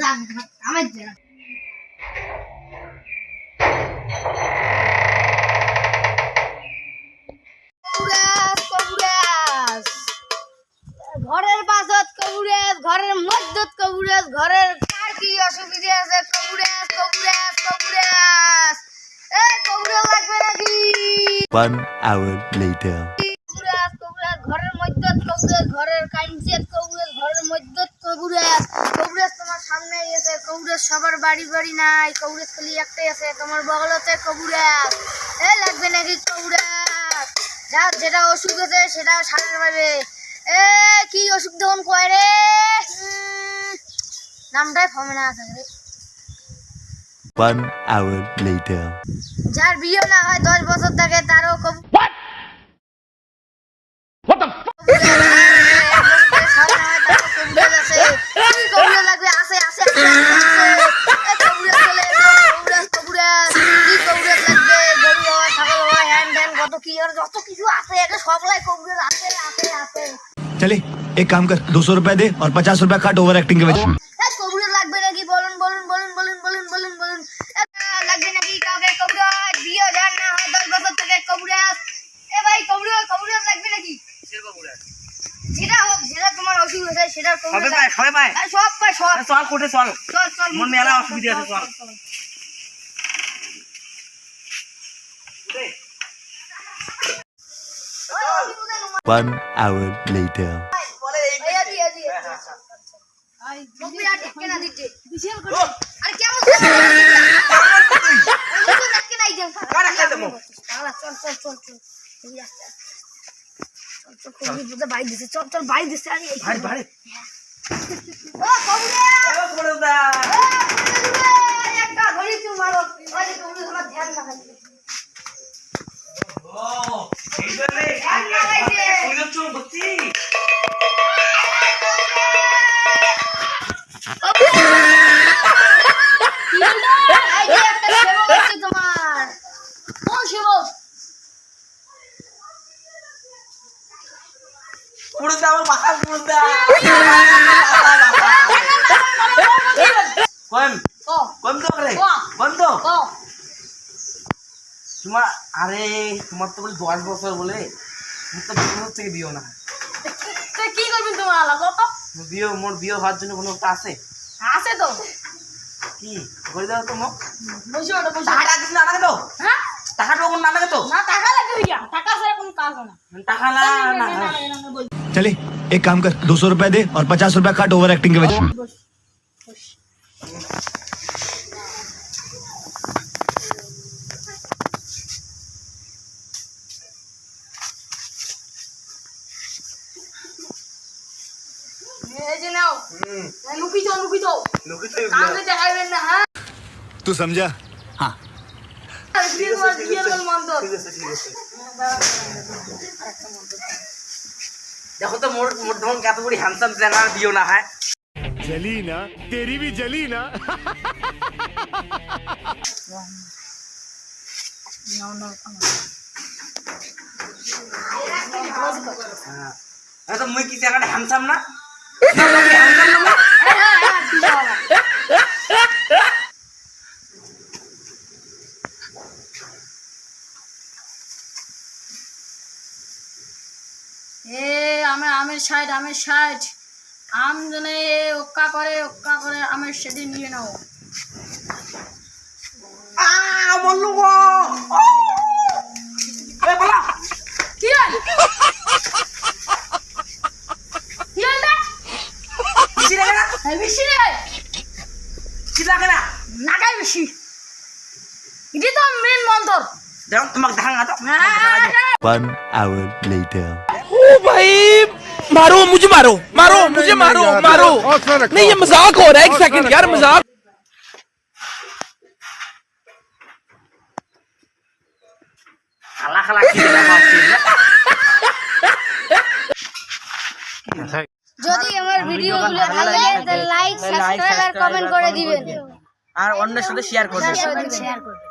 আমার ঘরের পাশত কবুরেজ, ঘরের মধ্যত কবুরেজ, ঘরের কার কি অসুবিধা আছে কবুরেজ কবুরেজ কবুরেজ। এ কবুরেজ লাগবে নাকি? 1 hour later. কবুরেজ কবুরেজ ঘরের মধ্যত কবুরেজ, ঘরের কাইনচেত কবুরেজ, ঘরের মধ্যত কবুরেজ। কবুরেজ তোমার সামনেই আছে কবুরেজ, সবার বাড়ি বাড়ি নাই কবুরেজ, খালি একটাই আছে তোমার বগলতে কবুরেজ। এ লাগবে নাকি কবুরেজ? যার যেটা অসুখ আছে সেটা সারার পাবে। এ কি অসুখ তখন কয় রে? নামটাই ফমে না আছে রে। 1 hour later. যার বিয়ে না হয় 10 বছর থাকে তারও যত কিছু আছে সবলাই কবুরেজ আছে আছে আছে। चले एक काम कर 200 रुपए दे और 50 रुपए काट ओवर एक्टिंग के वजह। কবুরেজ লাগবে নাকি বলুন বলুন বলুন বলুন বলুন বলুন বলুন। লাগবে নাকি কাউকে কবুরেজ? বিয়ে যার না হয় 10 বছর থেকে কবুরেজ। এ ভাই কবুরেজ কবুরেজ লাগবে নাকি? কিসের কবুরেজ? যেটা হোক, যেটা তোমার অসুখ আছে সেটা কবুরেজ। সবাই পায় সব পায় সব। চল কোটে চল চল চল, মন মেলা অসুবিধা আছে চল। 1 hour later. তোমার তো বলে 10 বছর বলে তো 10 বছর থেকে দিও না। কি করবেন তোমার আলা কত? মোর বিয়ে হওয়ার জন্য কোনো একটা আছে? আছে তো। কি করে দাও তো মোক? বসে ওটা বসে। টাকা দিছ না লাগে তো? হ্যাঁ টাকা তো কোন না লাগে তো? না টাকা লাগবে क्या? টাকা ছাড়া কোনো কাজ হয় না। টাকা না না। चले एक काम कर 200 रुपए दे और 50 रुपए काट ओवर एक्टिंग के वजह। तू समझा? हाँ। देखो तो मोर मोर धोन क्या तो बड़ी हैंडसम ट्रेनर दियो ना है। जली ना तेरी भी जली ना। तो मुई की जगह हैंडसम ना हैंडसम ना আমের সাইড আম জনে ওক্কা করে আমের সেদিন নিয়ে নাও। বললু গো এ বলা কি হল? কি হল না? বেশি লাগে না? বেশি রে কি লাগে না? নাগাই বেশি। এটি তো মেন মন্তর। দেখো তোমাকে ধাঙ্গা তো 1 hour later. ओ भाई मारो मुझे मारो मारो मुझे मारो मारो नहीं ये मजाक हो रहा है। एक सेकंड यार मजाक। খালা খালা কি দেখাচ্ছিস? যদি আমার ভিডিওগুলো ভালো লাগে তাহলে লাইক সাবস্ক্রাইব আর কমেন্ট করে দিবেন আর অন্যের সাথে শেয়ার করবেন। শেয়ার করবেন।